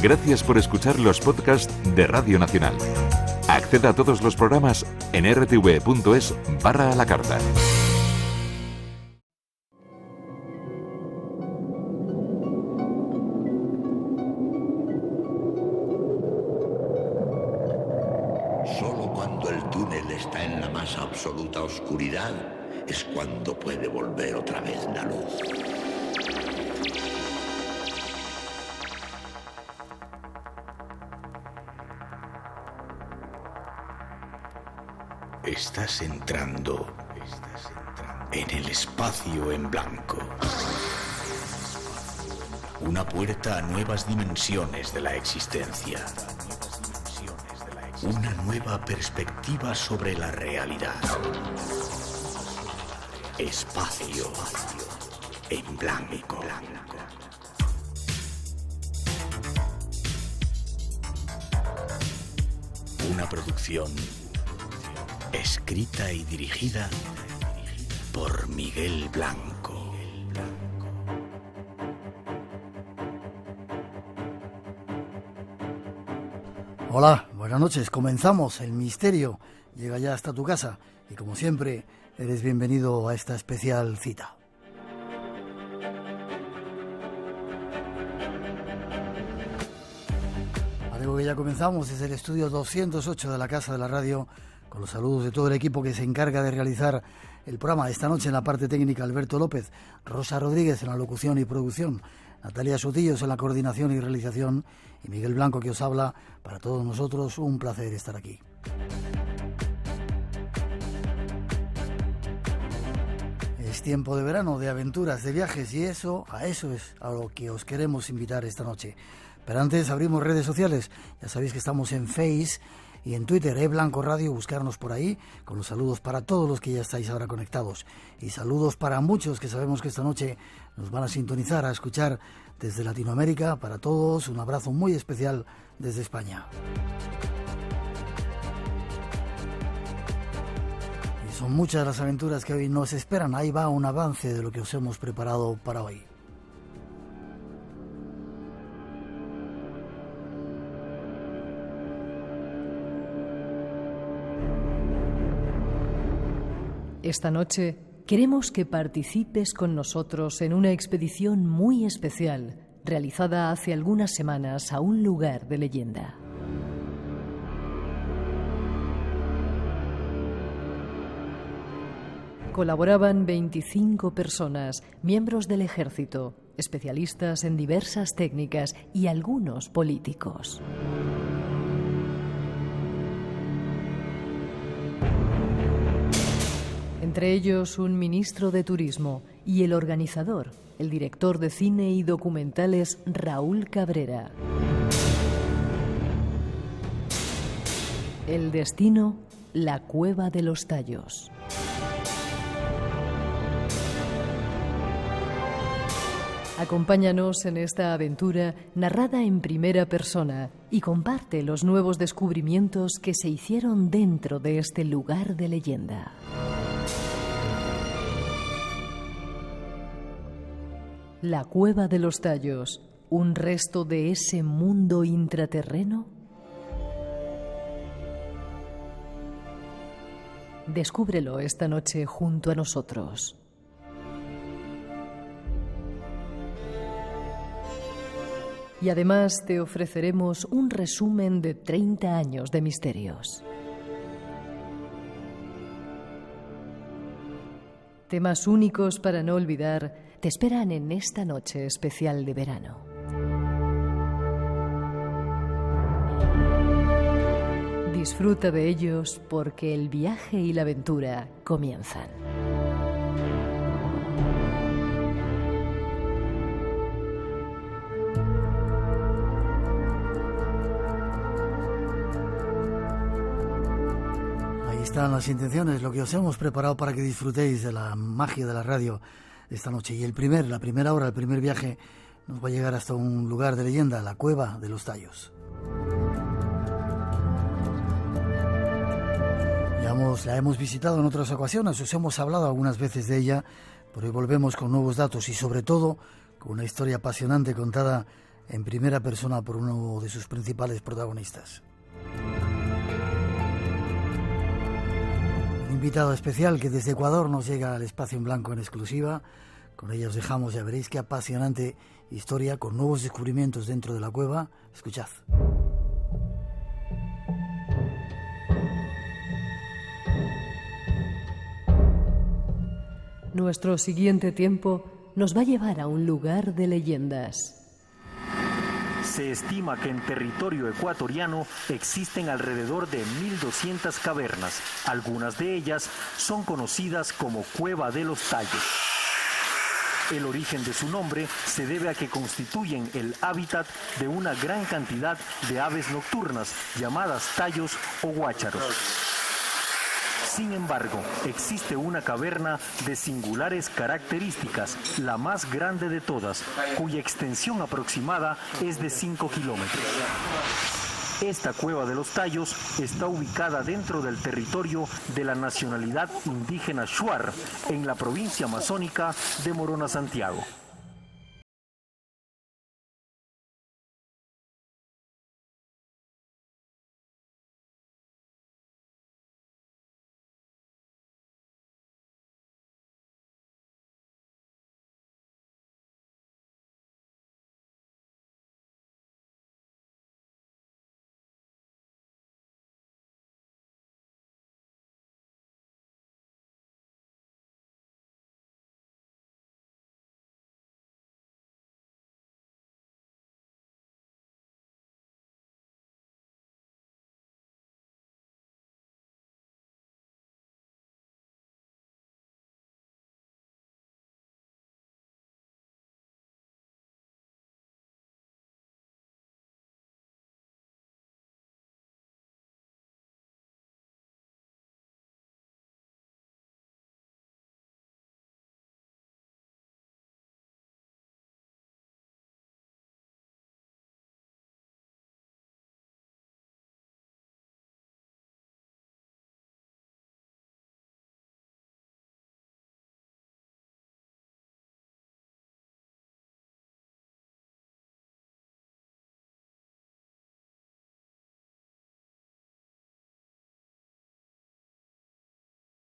Gracias por escuchar los podcasts de Radio Nacional. Acceda a todos los programas en rtv.es/a la carta. Solo cuando el túnel está en la más absoluta oscuridad es cuando puede volver otra vez la luz. Estás entrando en el espacio en blanco. Una puerta a nuevas dimensiones de la existencia. Una nueva perspectiva sobre la realidad. Espacio en blanco. Una producción escrita y dirigida por Miguel Blanco. Hola, buenas noches. Comenzamos. El misterio llega ya hasta tu casa y, como siempre, eres bienvenido a esta especial cita. Algo que ya comenzamos desde el estudio 208 de la Casa de la Radio, con los saludos de todo el equipo que se encarga de realizar el programa. Esta noche en la parte técnica Alberto López, Rosa Rodríguez en la locución y producción, Natalia Sotillos en la coordinación y realización y Miguel Blanco que os habla. Para todos nosotros un placer estar aquí. Es tiempo de verano, de aventuras, de viajes y a eso es a lo que os queremos invitar esta noche. Pero antes abrimos redes sociales. Ya sabéis que estamos en Face y en Twitter, Blanco Radio, buscarnos por ahí, con los saludos para todos los que ya estáis ahora conectados. Y saludos para muchos que sabemos que esta noche nos van a sintonizar, a escuchar desde Latinoamérica. Para todos, un abrazo muy especial desde España. Y son muchas las aventuras que hoy nos esperan. Ahí va un avance de lo que os hemos preparado para hoy. Esta noche queremos que participes con nosotros en una expedición muy especial realizada hace algunas semanas a un lugar de leyenda. Colaboraban 25 personas, miembros del ejército, especialistas en diversas técnicas y algunos políticos. Entre ellos un ministro de Turismo y el organizador, el director de cine y documentales Raúl Cabrera. El destino, la Cueva de los Tallos. Acompáñanos en esta aventura narrada en primera persona y comparte los nuevos descubrimientos que se hicieron dentro de este lugar de leyenda. La Cueva de los Tallos, ¿un resto de ese mundo intraterreno? Descúbrelo esta noche junto a nosotros. Y además te ofreceremos un resumen de 30 años de misterios. Temas únicos para no olvidar te esperan en esta noche especial de verano. Disfruta de ellos porque el viaje y la aventura comienzan. Están las intenciones, lo que os hemos preparado para que disfrutéis de la magia de la radio esta noche. Y la primera hora, el primer viaje nos va a llegar hasta un lugar de leyenda, la Cueva de los Tallos. La hemos visitado en otras ocasiones, os hemos hablado algunas veces de ella, pero hoy volvemos con nuevos datos y sobre todo con una historia apasionante contada en primera persona por uno de sus principales protagonistas. Un invitado especial que desde Ecuador nos llega al Espacio en Blanco en exclusiva. Con ella os dejamos, ya veréis qué apasionante historia con nuevos descubrimientos dentro de la cueva. Escuchad. Nuestro siguiente tiempo nos va a llevar a un lugar de leyendas. Se estima que en territorio ecuatoriano existen alrededor de 1.200 cavernas. Algunas de ellas son conocidas como Cueva de los Tallos. El origen de su nombre se debe a que constituyen el hábitat de una gran cantidad de aves nocturnas llamadas tallos o guácharos. Sin embargo, existe una caverna de singulares características, la más grande de todas, cuya extensión aproximada es de 5 kilómetros. Esta Cueva de los Tallos está ubicada dentro del territorio de la nacionalidad indígena Shuar, en la provincia amazónica de Morona, Santiago.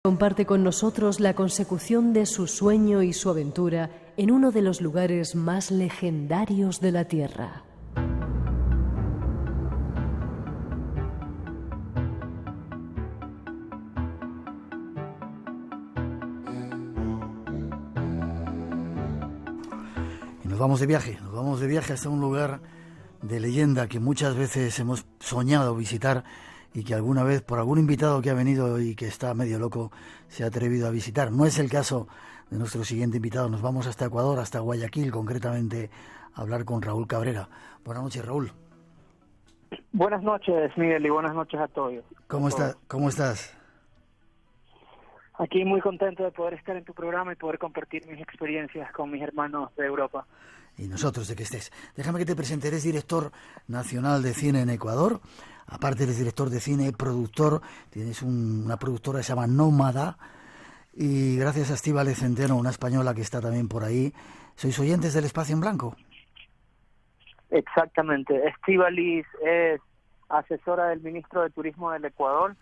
Comparte con nosotros la consecución de su sueño y su aventura en uno de los lugares más legendarios de la Tierra. Y nos vamos de viaje hasta un lugar de leyenda que muchas veces hemos soñado visitar y que alguna vez, por algún invitado que ha venido y que está medio loco, se ha atrevido a visitar. No es el caso de nuestro siguiente invitado. Nos vamos hasta Ecuador, hasta Guayaquil, concretamente, a hablar con Raúl Cabrera. Buenas noches, Raúl. Buenas noches, Miguel, y buenas noches a todos. ¿Cómo estás? Aquí muy contento de poder estar en tu programa y poder compartir mis experiencias con mis hermanos de Europa. Y nosotros de que estés. Déjame que te presente. Eres director nacional de cine en Ecuador. Aparte eres director de cine, productor. Tienes una productora que se llama Nómada. Y gracias a Estíbaliz Centeno, una española que está también por ahí. ¿Sois oyentes del Espacio en Blanco? Exactamente. Estíbaliz es asesora del ministro de Turismo del Ecuador.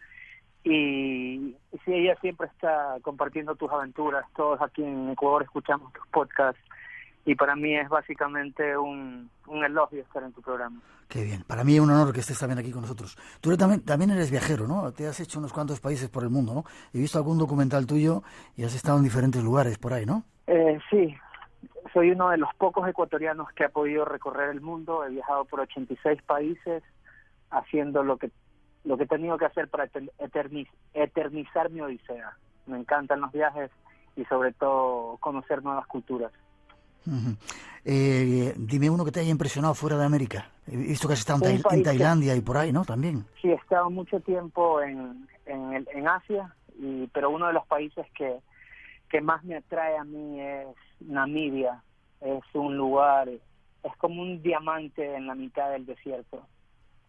Y sí, ella siempre está compartiendo tus aventuras. Todos aquí en Ecuador escuchamos tus podcasts. Y para mí es básicamente un elogio estar en tu programa. Qué bien. Para mí es un honor que estés también aquí con nosotros. Tú también eres viajero, ¿no? Te has hecho unos cuantos países por el mundo, ¿no? He visto algún documental tuyo y has estado en diferentes lugares por ahí, ¿no? Sí. Soy uno de los pocos ecuatorianos que ha podido recorrer el mundo. He viajado por 86 países haciendo lo que he tenido que hacer para eternizar mi odisea. Me encantan los viajes y sobre todo conocer nuevas culturas. Uh-huh. Dime uno que te haya impresionado fuera de América. He visto que has estado en Tailandia y por ahí, ¿no? También. Sí, he estado mucho tiempo en Asia, pero uno de los países que más me atrae a mí es Namibia. Es un lugar, es como un diamante en la mitad del desierto.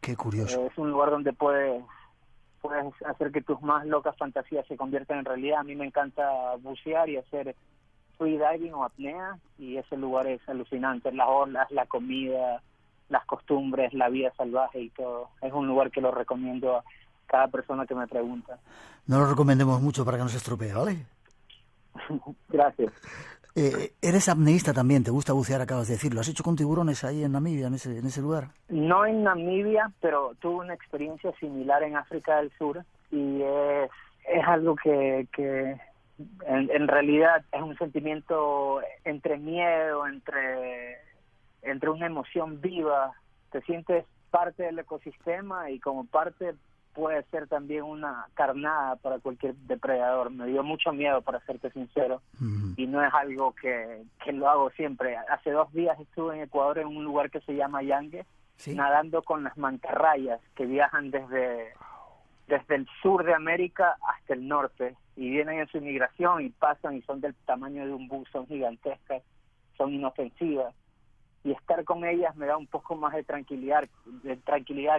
Qué curioso. Es un lugar donde puedes hacer que tus más locas fantasías se conviertan en realidad. A mí me encanta bucear y hacer freediving o apnea, y ese lugar es alucinante. Las olas, la comida, las costumbres, la vida salvaje y todo. Es un lugar que lo recomiendo a cada persona que me pregunta. No lo recomendemos mucho para que no se estropee, ¿vale? Gracias. Eres apneísta también, te gusta bucear, acabas de decirlo. ¿Has hecho con tiburones ahí en Namibia, en ese lugar? No en Namibia, pero tuve una experiencia similar en África del Sur y es algo que en realidad es un sentimiento entre miedo, entre una emoción viva. Te sientes parte del ecosistema y como parte puede ser también una carnada para cualquier depredador. Me dio mucho miedo, para serte sincero, y no es algo que lo hago siempre. Hace 2 días estuve en Ecuador en un lugar que se llama Yangue, ¿sí? Nadando con las mantarrayas que viajan desde el sur de América hasta el norte y vienen en su migración y pasan y son del tamaño de un bus, son gigantescas, son inofensivas. Y estar con ellas me da un poco más de tranquilidad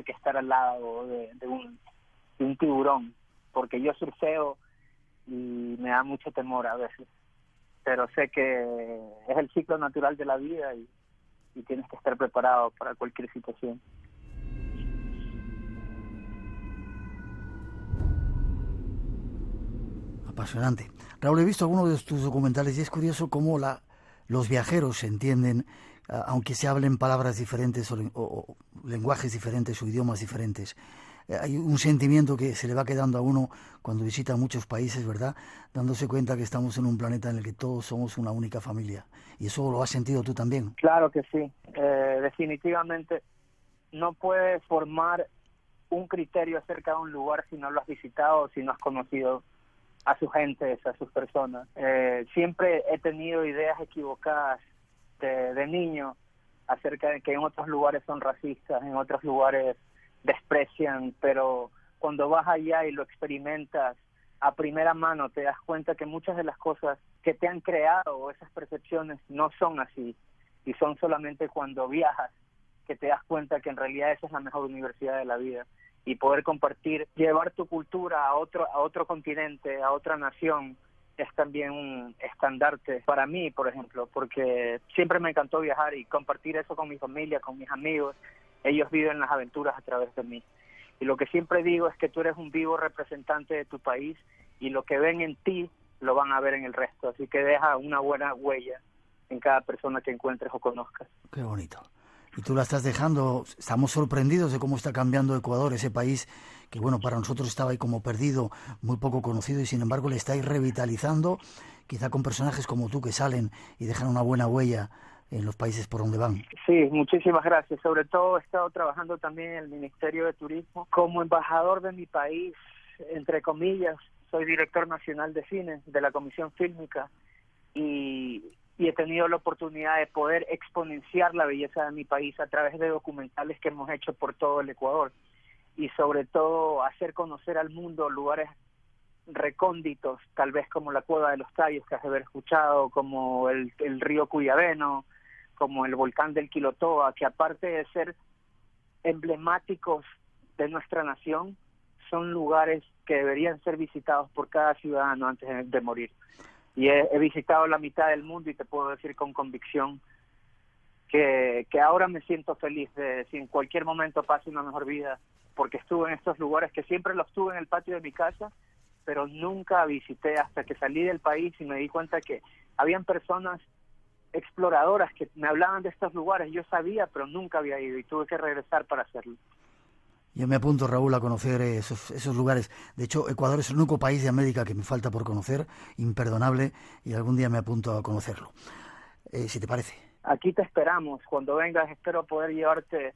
que estar al lado de un tiburón, porque yo surfeo y me da mucho temor a veces, pero sé que es el ciclo natural de la vida y tienes que estar preparado para cualquier situación. Apasionante. Raúl, he visto algunos de tus documentales y es curioso cómo los viajeros se entienden, aunque se hablen palabras diferentes o lenguajes diferentes o idiomas diferentes. Hay un sentimiento que se le va quedando a uno cuando visita muchos países, ¿verdad? Dándose cuenta que estamos en un planeta en el que todos somos una única familia. ¿Y eso lo has sentido tú también? Claro que sí. Definitivamente no puedes formar un criterio acerca de un lugar si no lo has visitado, si no has conocido a sus gentes, a sus personas. Siempre he tenido ideas equivocadas de niño acerca de que en otros lugares son racistas, en otros lugares desprecian, pero cuando vas allá y lo experimentas a primera mano te das cuenta que muchas de las cosas que te han creado esas percepciones no son así, y son solamente cuando viajas que te das cuenta que en realidad esa es la mejor universidad de la vida, y poder compartir, llevar tu cultura a otro continente, a otra nación, es también un estandarte para mí, por ejemplo, porque siempre me encantó viajar y compartir eso con mi familia, con mis amigos. Ellos viven las aventuras a través de mí. Y lo que siempre digo es que tú eres un vivo representante de tu país y lo que ven en ti lo van a ver en el resto. Así que deja una buena huella en cada persona que encuentres o conozcas. Qué bonito. Y tú la estás dejando. Estamos sorprendidos de cómo está cambiando Ecuador, ese país que, bueno, para nosotros estaba ahí como perdido, muy poco conocido, y sin embargo le estáis revitalizando, quizá con personajes como tú que salen y dejan una buena huella en los países por donde van. Sí, muchísimas gracias. Sobre todo he estado trabajando también en el Ministerio de Turismo como embajador de mi país, entre comillas. Soy director nacional de cine de la Comisión Fílmica y he tenido la oportunidad de poder exponenciar la belleza de mi país a través de documentales que hemos hecho por todo el Ecuador, y sobre todo hacer conocer al mundo lugares recónditos, tal vez como la Cueva de los Tallos, que has de haber escuchado, como el río Cuyabeno, como el volcán del Quilotoa, que aparte de ser emblemáticos de nuestra nación, son lugares que deberían ser visitados por cada ciudadano antes de morir. Y he visitado la mitad del mundo y te puedo decir con convicción que ahora me siento feliz de si en cualquier momento pase una mejor vida, porque estuve en estos lugares que siempre los tuve en el patio de mi casa, pero nunca visité hasta que salí del país y me di cuenta que habían personas exploradoras que me hablaban de estos lugares. Yo sabía, pero nunca había ido y tuve que regresar para hacerlo. Yo me apunto, Raúl, a conocer esos lugares. De hecho, Ecuador es el único país de América que me falta por conocer, imperdonable, y algún día me apunto a conocerlo. Si te parece. Aquí te esperamos. Cuando vengas espero poder llevarte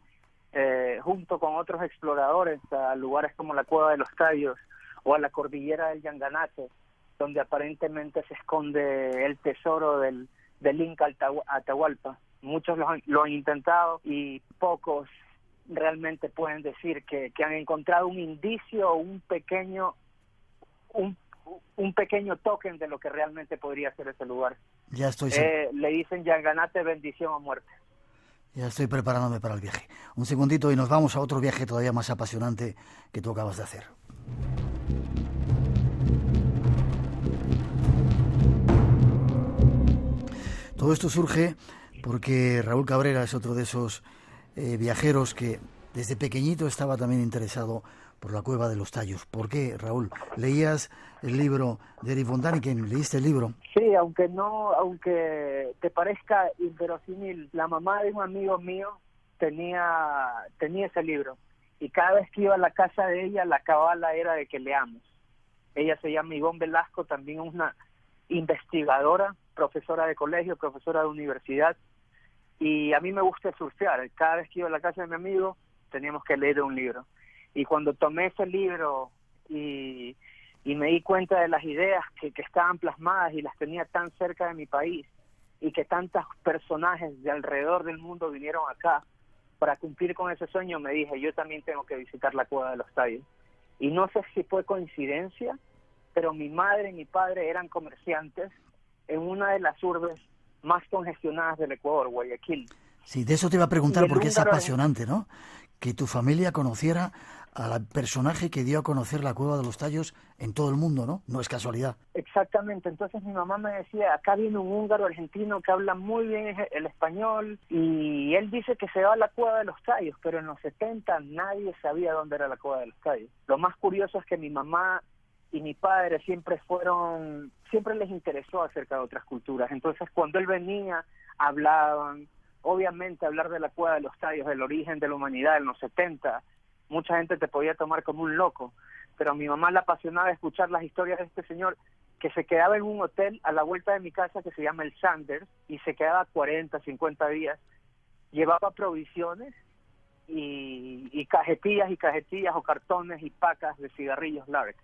junto con otros exploradores a lugares como la Cueva de los Tallos o a la cordillera del Yanganate, donde aparentemente se esconde el tesoro del Inca Atahualpa. Muchos lo han intentado y pocos realmente pueden decir que han encontrado un indicio o un pequeño token de lo que realmente podría ser ese lugar. Ya estoy le dicen Yanganate, bendición o muerte. Ya estoy preparándome para el viaje. Un segundito y nos vamos a otro viaje todavía más apasionante que tú acabas de hacer. Todo esto surge porque Raúl Cabrera es otro de esos viajeros que desde pequeñito estaba también interesado por la Cueva de los Tallos. ¿Por qué, Raúl? ¿Leías el libro de Erich von Däniken? ¿Leíste el libro? Sí, aunque te parezca inverosímil, la mamá de un amigo mío tenía ese libro. Y cada vez que iba a la casa de ella, la cábala era de que leamos. Ella se llama Ivonne Velasco, también una investigadora, profesora de colegio, profesora de universidad. Y a mí me gusta surfear. Cada vez que iba a la casa de mi amigo, teníamos que leer un libro. Y cuando tomé ese libro y me di cuenta de las ideas que estaban plasmadas y las tenía tan cerca de mi país, y que tantos personajes de alrededor del mundo vinieron acá para cumplir con ese sueño, me dije, yo también tengo que visitar la Cueva de los Tallos. Y no sé si fue coincidencia, pero mi madre y mi padre eran comerciantes en una de las urbes más congestionadas del Ecuador, Guayaquil. Sí, de eso te iba a preguntar, porque es húngaro apasionante, ¿no? Que tu familia conociera al personaje que dio a conocer la Cueva de los Tallos en todo el mundo, ¿no? No es casualidad. Exactamente. Entonces mi mamá me decía, acá viene un húngaro argentino que habla muy bien el español, y él dice que se va a la Cueva de los Tallos, pero en los 70 nadie sabía dónde era la Cueva de los Tallos. Lo más curioso es que mi mamá y mi padre siempre les interesó acerca de otras culturas. Entonces cuando él venía, hablaban. Obviamente hablar de la Cueva de los Tallos, del origen de la humanidad en los 70, mucha gente te podía tomar como un loco, pero a mi mamá le apasionaba escuchar las historias de este señor que se quedaba en un hotel a la vuelta de mi casa que se llama el Sanders, y se quedaba 40, 50 días, llevaba provisiones y cajetillas o cartones y pacas de cigarrillos Lark,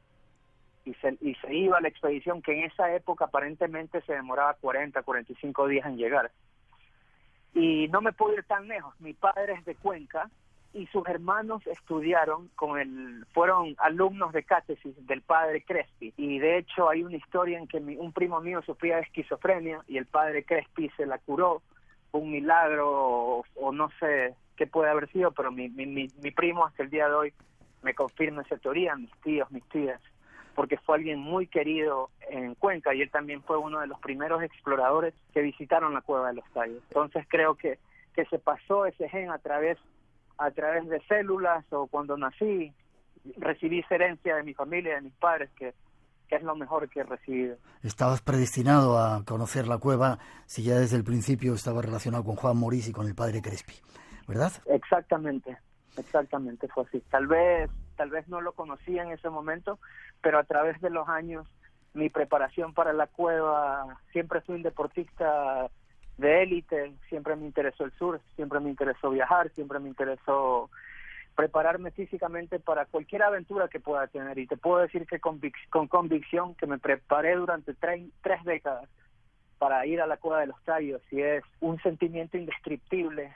y se iba a la expedición, que en esa época aparentemente se demoraba 40, 45 días en llegar. Y no me puedo ir tan lejos. Mi padre es de Cuenca y sus hermanos fueron alumnos de catecis del padre Crespi. Y de hecho hay una historia en que un primo mío sufría de esquizofrenia y el padre Crespi se la curó. Un milagro o no sé qué puede haber sido, pero mi primo hasta el día de hoy me confirma esa teoría, mis tíos, mis tías, porque fue alguien muy querido en Cuenca y él también fue uno de los primeros exploradores que visitaron la Cueva de los Tallos. Entonces creo que se pasó ese gen a través de células, o cuando nací recibí esa herencia de mi familia, de mis padres, que es lo mejor que he recibido. Estabas predestinado a conocer la cueva si ya desde el principio estabas relacionado con Juan Morís y con el padre Crespi, ¿verdad? Exactamente, fue así. Tal vez no lo conocía en ese momento, pero a través de los años, mi preparación para la cueva, siempre fui un deportista de élite, siempre me interesó el surf, siempre me interesó viajar, siempre me interesó prepararme físicamente para cualquier aventura que pueda tener. Y te puedo decir que con convicción que me preparé durante 3 décadas para ir a la Cueva de los Tallos, y es un sentimiento indescriptible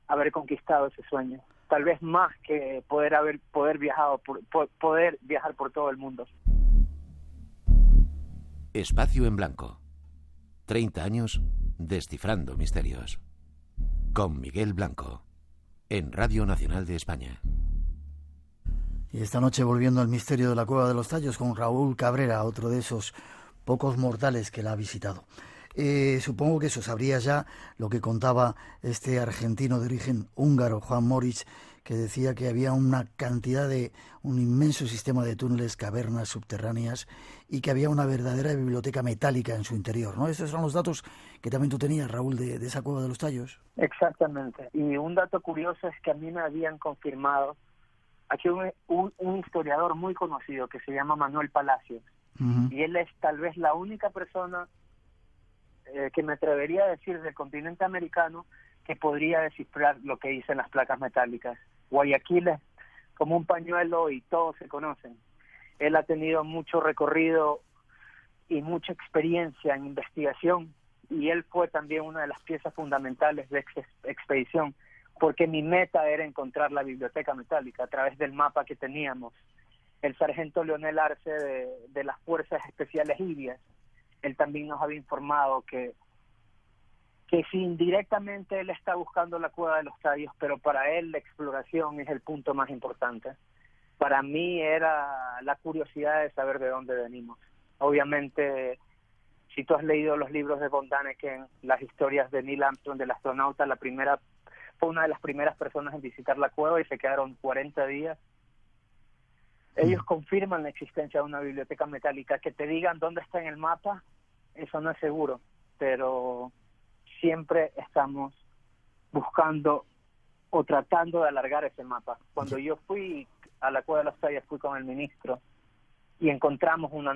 haber conquistado ese sueño. Tal vez más que poder viajar por todo el mundo. Espacio en Blanco. 30 años descifrando misterios. Con Miguel Blanco. En Radio Nacional de España. Y esta noche volviendo al misterio de la Cueva de los Tallos con Raúl Cabrera, otro de esos pocos mortales que la ha visitado. Supongo que eso sabría ya lo que contaba este argentino de origen húngaro, Juan Morís, que decía que había un inmenso sistema de túneles, cavernas subterráneas, y que había una verdadera biblioteca metálica en su interior, ¿no? Esos son los datos que también tú tenías, Raúl, de esa Cueva de los Tallos. Exactamente. Y un dato curioso es que a mí me habían confirmado, aquí un historiador muy conocido que se llama Manuel Palacios, y él es tal vez la única persona que me atrevería a decir del continente americano que podría descifrar lo que dicen las placas metálicas. Guayaquil es como un pañuelo y todos se conocen. Él ha tenido mucho recorrido y mucha experiencia en investigación, y él fue también una de las piezas fundamentales de esta expedición, porque mi meta era encontrar la biblioteca metálica a través del mapa que teníamos. El sargento Leonel Arce de las Fuerzas Especiales Libias, él también nos había informado que si indirectamente él está buscando la Cueva de los Tallos, pero para él la exploración es el punto más importante. Para mí era la curiosidad de saber de dónde venimos. Obviamente, si tú has leído los libros de von Däniken, las historias de Neil Armstrong, del astronauta, la primera fue una de las primeras personas en visitar la cueva y se quedaron 40 días. Ellos confirman la existencia de una biblioteca metálica. Que te digan dónde está en el mapa, eso no es seguro, pero siempre estamos buscando o tratando de alargar ese mapa. Cuando yo fui a la Cueva de los Tallos, fui con el ministro y encontramos una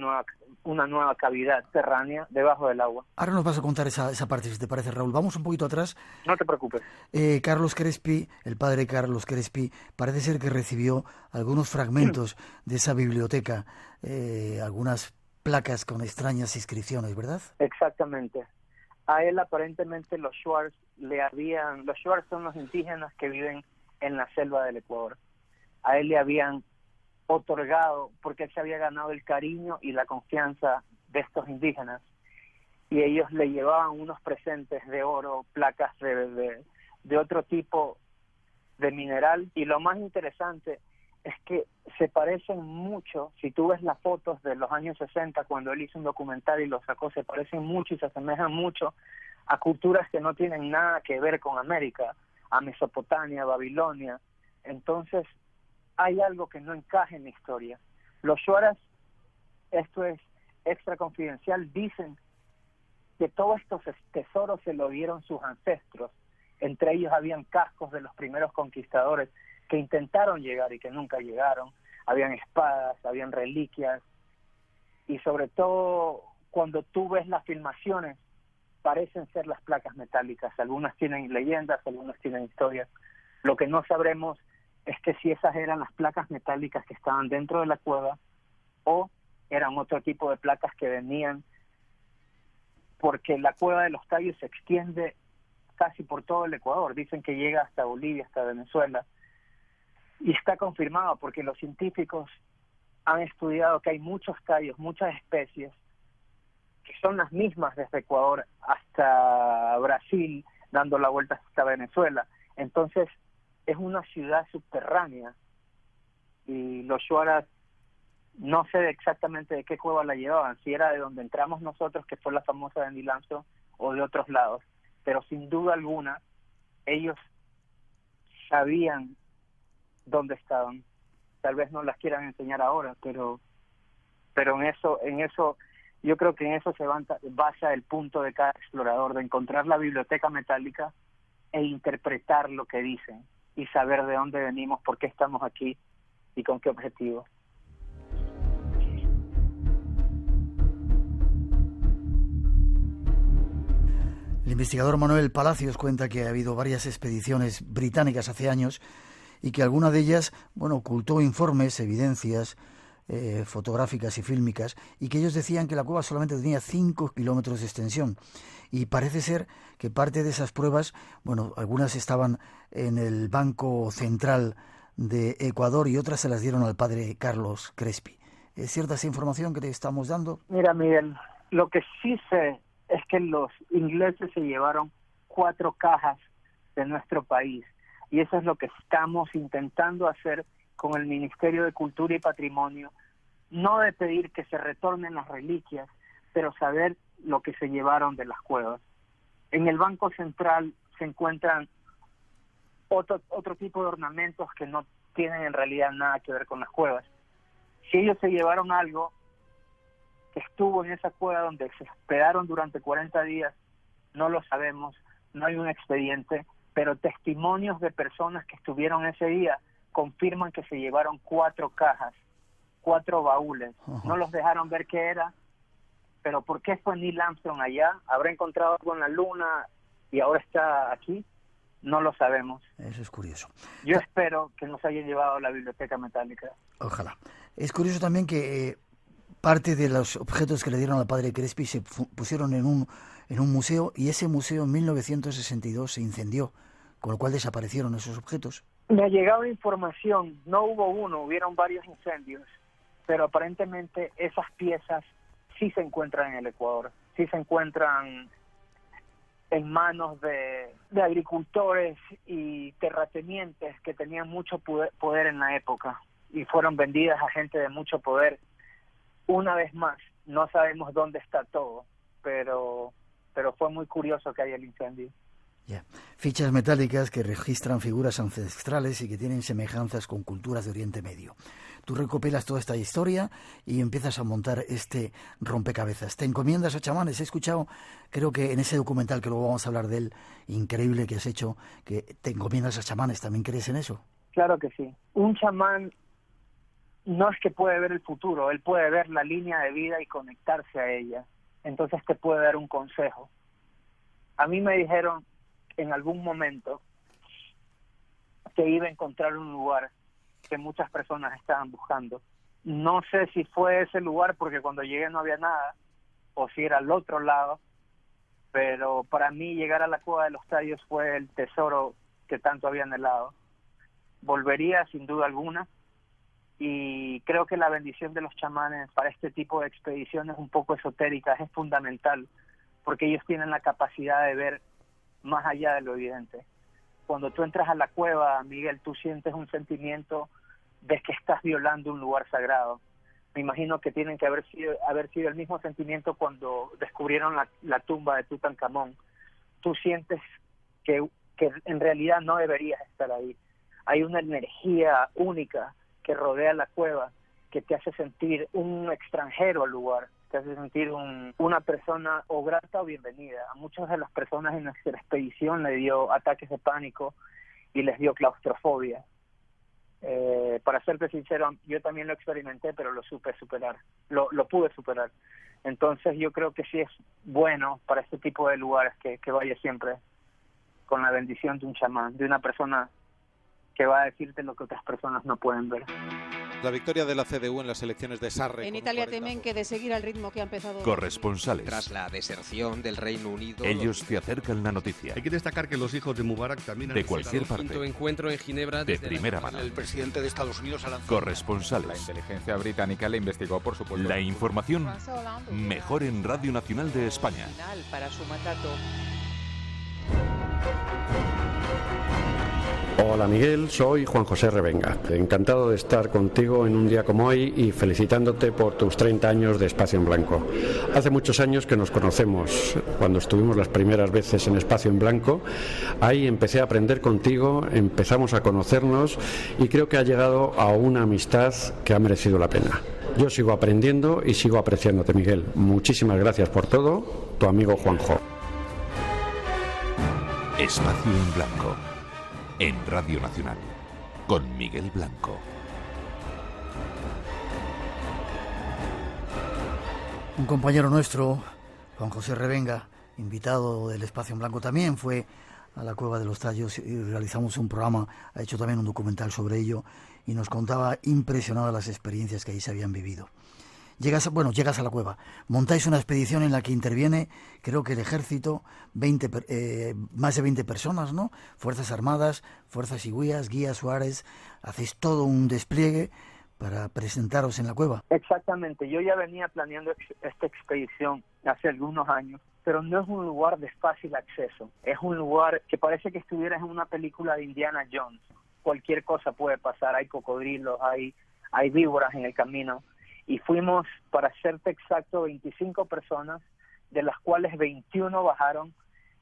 nueva cavidad subterránea debajo del agua. Ahora nos vas a contar esa parte, si te parece, Raúl. Vamos un poquito atrás. No te preocupes. Carlos Crespi, el padre Carlos Crespi, parece ser que recibió algunos fragmentos de esa biblioteca, algunas placas con extrañas inscripciones, ¿verdad? Exactamente. A él aparentemente los Shuars los Shuars son los indígenas que viven en la selva del Ecuador. A él le habían otorgado, porque él se había ganado el cariño y la confianza de estos indígenas, y ellos le llevaban unos presentes de oro, placas de otro tipo de mineral, y lo más interesante es que se parecen mucho. Si tú ves las fotos de los años 60, cuando él hizo un documental y lo sacó, se parecen mucho y se asemejan mucho a culturas que no tienen nada que ver con América, a Mesopotamia, Babilonia. Entonces, hay algo que no encaja en la historia. Los Shuaras, esto es extra confidencial, dicen que todos estos tesoros se lo dieron sus ancestros. Entre ellos habían cascos de los primeros conquistadores que intentaron llegar y que nunca llegaron. Habían espadas, habían reliquias, y sobre todo cuando tú ves las filmaciones parecen ser las placas metálicas. Algunas tienen leyendas, algunas tienen historias. Lo que no sabremos es que si esas eran las placas metálicas que estaban dentro de la cueva o eran otro tipo de placas que venían, porque la Cueva de los Tallos se extiende casi por todo el Ecuador. Dicen que llega hasta Bolivia, hasta Venezuela, y está confirmado porque los científicos han estudiado que hay muchos tallos, muchas especies que son las mismas desde Ecuador hasta Brasil, dando la vuelta hasta Venezuela. Entonces es una ciudad subterránea, y los Shuaras, no sé exactamente de qué cueva la llevaban, si era de donde entramos nosotros, que fue la famosa de Neil Armstrong, o de otros lados, pero sin duda alguna ellos sabían dónde estaban. Tal vez no las quieran enseñar ahora, pero en eso yo creo que en eso se basa el punto de cada explorador, de encontrar la biblioteca metálica e interpretar lo que dicen y saber de dónde venimos, por qué estamos aquí y con qué objetivo. El investigador Manuel Palacios cuenta que ha habido varias expediciones británicas hace años y que alguna de ellas, ocultó informes, evidencias fotográficas y fílmicas, y que ellos decían que la cueva solamente tenía 5 kilómetros de extensión. Y parece ser que parte de esas pruebas, algunas estaban en el Banco Central de Ecuador y otras se las dieron al padre Carlos Crespi. ¿Es cierta esa información que te estamos dando? Mira, Miguel, lo que sí sé es que los ingleses se llevaron 4 cajas de nuestro país, y eso es lo que estamos intentando hacer con el Ministerio de Cultura y Patrimonio, no de pedir que se retornen las reliquias, pero saber lo que se llevaron de las cuevas. En el Banco Central se encuentran otro tipo de ornamentos que no tienen en realidad nada que ver con las cuevas. Si ellos se llevaron algo que estuvo en esa cueva donde se hospedaron durante 40 días, no lo sabemos, no hay un expediente, pero testimonios de personas que estuvieron ese día confirman que se llevaron 4 cajas, 4 baúles. No los dejaron ver qué era, pero ¿por qué fue Neil Armstrong allá? ¿Habrá encontrado algo en la luna y ahora está aquí? No lo sabemos. Eso es curioso. Yo espero que nos hayan llevado a la biblioteca metálica. Ojalá. Es curioso también que parte de los objetos que le dieron al padre Crespi se pusieron en un museo, y ese museo en 1962 se incendió, con lo cual desaparecieron esos objetos. Me ha llegado información, no hubo uno, hubieron varios incendios, pero aparentemente esas piezas sí se encuentran en el Ecuador, sí se encuentran en manos de agricultores y terratenientes que tenían mucho poder en la época y fueron vendidas a gente de mucho poder. Una vez más, no sabemos dónde está todo, pero fue muy curioso que haya el incendio. Yeah. Fichas metálicas que registran figuras ancestrales y que tienen semejanzas con culturas de Oriente Medio. Tú recopilas toda esta historia y empiezas a montar este rompecabezas. Te encomiendas a chamanes. He escuchado, creo que en ese documental, que luego vamos a hablar de él, increíble, que has hecho, que te encomiendas a chamanes. ¿También crees en eso? Claro que sí. Un chamán no es que puede ver el futuro, él puede ver la línea de vida y conectarse a ella. Entonces te puede dar un consejo. A mí me dijeron en algún momento que iba a encontrar un lugar que muchas personas estaban buscando. No sé si fue ese lugar porque cuando llegué no había nada, o si era al otro lado, pero para mí llegar a la Cueva de los Tallos fue el tesoro que tanto había anhelado. Volvería sin duda alguna, y creo que la bendición de los chamanes para este tipo de expediciones un poco esotéricas es fundamental, porque ellos tienen la capacidad de ver más allá de lo evidente. Cuando tú entras a la cueva, Miguel, tú sientes un sentimiento de que estás violando un lugar sagrado. Me imagino que tienen que haber sido el mismo sentimiento cuando descubrieron la tumba de Tutankamón. Tú sientes que en realidad no deberías estar ahí. Hay una energía única que rodea la cueva que te hace sentir un extranjero al lugar, te hace sentir una persona o grata o bienvenida. A muchas de las personas en nuestra expedición le dio ataques de pánico y les dio claustrofobia. Para serte sincero, yo también lo experimenté, pero lo supe superar, lo pude superar. Entonces yo creo que sí es bueno para este tipo de lugares que vaya siempre con la bendición de un chamán, de una persona que va a decirte lo que otras personas no pueden ver. La victoria de la CDU en las elecciones de Sarre. En Italia temen que de seguir al ritmo que ha empezado. Corresponsales. Tras la deserción del Reino Unido. Ellos te acercan la noticia. Hay que destacar que los hijos de Mubarak también han de cualquier parte. Quinto encuentro en Ginebra. De primera mano. El presidente de Estados Unidos ha lanzado. Corresponsales. La inteligencia británica le investigó por supuesto. La información mejor en Radio Nacional de España. Para su mandato. Hola Miguel, soy Juan José Revenga. Encantado de estar contigo en un día como hoy y felicitándote por tus 30 años de Espacio en Blanco. Hace muchos años que nos conocemos, cuando estuvimos las primeras veces en Espacio en Blanco. Ahí empecé a aprender contigo, empezamos a conocernos y creo que ha llegado a una amistad que ha merecido la pena. Yo sigo aprendiendo y sigo apreciándote, Miguel. Muchísimas gracias por todo. Tu amigo Juanjo. Espacio en Blanco. En Radio Nacional, con Miguel Blanco. Un compañero nuestro, Juan José Revenga, invitado del Espacio en Blanco, también fue a la Cueva de los Tallos y realizamos un programa, ha hecho también un documental sobre ello y nos contaba impresionado las experiencias que ahí se habían vivido. Llegas a la cueva, montáis una expedición en la que interviene, creo que el ejército, más de 20 personas, ¿no? Fuerzas Armadas, Fuerzas Iguías, Guía Suárez, hacéis todo un despliegue para presentaros en la cueva. Exactamente, yo ya venía planeando esta expedición hace algunos años, pero no es un lugar de fácil acceso, es un lugar que parece que estuvieras en una película de Indiana Jones. Cualquier cosa puede pasar, hay cocodrilos, hay víboras en el camino. Y fuimos, para serte exacto, 25 personas, de las cuales 21 bajaron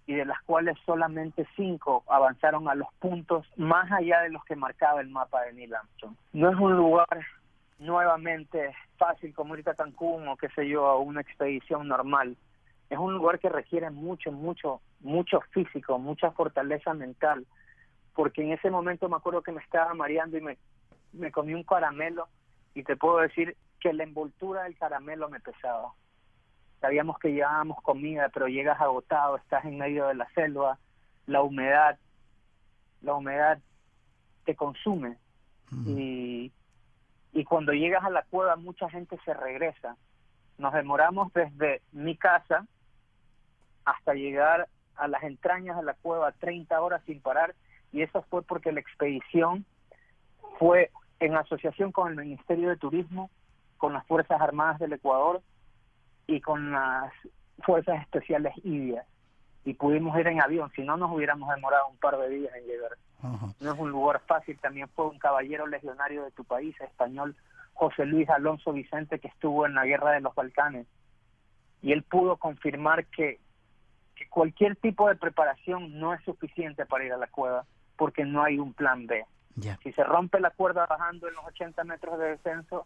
y de las cuales solamente 5 avanzaron a los puntos más allá de los que marcaba el mapa de Neil Armstrong. No es un lugar nuevamente fácil como irte a Cancún o qué sé yo, a una expedición normal. Es un lugar que requiere mucho físico, mucha fortaleza mental, porque en ese momento me acuerdo que me estaba mareando y me comí un caramelo y te puedo decir que la envoltura del caramelo me pesaba. Sabíamos que llevábamos comida, pero llegas agotado, estás en medio de la selva, la humedad te consume. Y cuando llegas a la cueva mucha gente se regresa. Nos demoramos desde mi casa hasta llegar a las entrañas de la cueva 30 horas sin parar, y eso fue porque la expedición fue en asociación con el Ministerio de Turismo, con las Fuerzas Armadas del Ecuador y con las Fuerzas Especiales IDIA, y pudimos ir en avión, si no nos hubiéramos demorado un par de días en llegar. No es un lugar fácil. También fue un caballero legionario de tu país, español, José Luis Alonso Vicente, que estuvo en la Guerra de los Balcanes, y él pudo confirmar que cualquier tipo de preparación no es suficiente para ir a la cueva, porque no hay un plan B. Ya. Si se rompe la cuerda bajando en los 80 metros de descenso,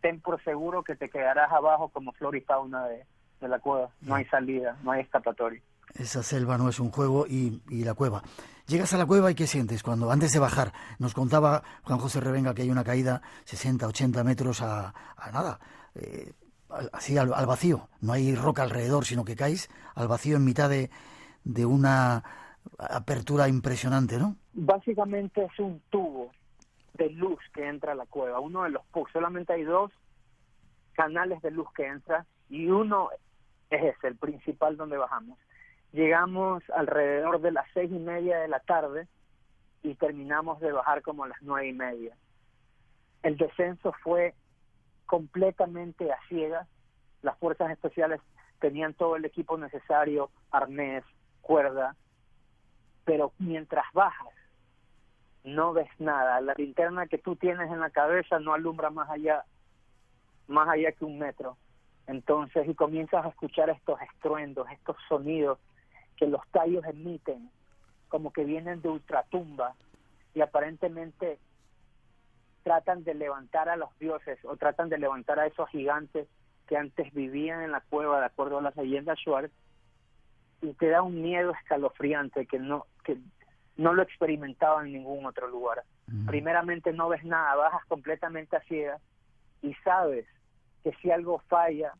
ten por seguro que te quedarás abajo como flora y fauna de la cueva. No hay salida, no hay escapatoria. Esa selva no es un juego y la cueva. Llegas a la cueva y ¿qué sientes? Cuando antes de bajar, nos contaba Juan José Revenga que hay una caída 60, 80 metros a nada, así al vacío. No hay roca alrededor, sino que caes al vacío en mitad de una apertura impresionante, ¿no? Básicamente es un tubo de luz que entra a la cueva. Uno de los pocos, solamente hay 2 canales de luz que entra y uno es ese, el principal donde bajamos. Llegamos alrededor de las 6:30 de la tarde y terminamos de bajar como a las 9:30. El descenso fue completamente a ciegas. Las fuerzas especiales tenían todo el equipo necesario, arnés, cuerda, pero mientras bajas no ves nada. La linterna que tú tienes en la cabeza no alumbra más allá que 1 metro. Entonces, y comienzas a escuchar estos estruendos, estos sonidos que los tallos emiten, como que vienen de ultratumba, y aparentemente tratan de levantar a los dioses, o tratan de levantar a esos gigantes que antes vivían en la cueva, de acuerdo a las leyendas Schwartz, y te da un miedo escalofriante que no lo experimentaba en ningún otro lugar. Primeramente no ves nada, bajas completamente a ciegas, y sabes que si algo falla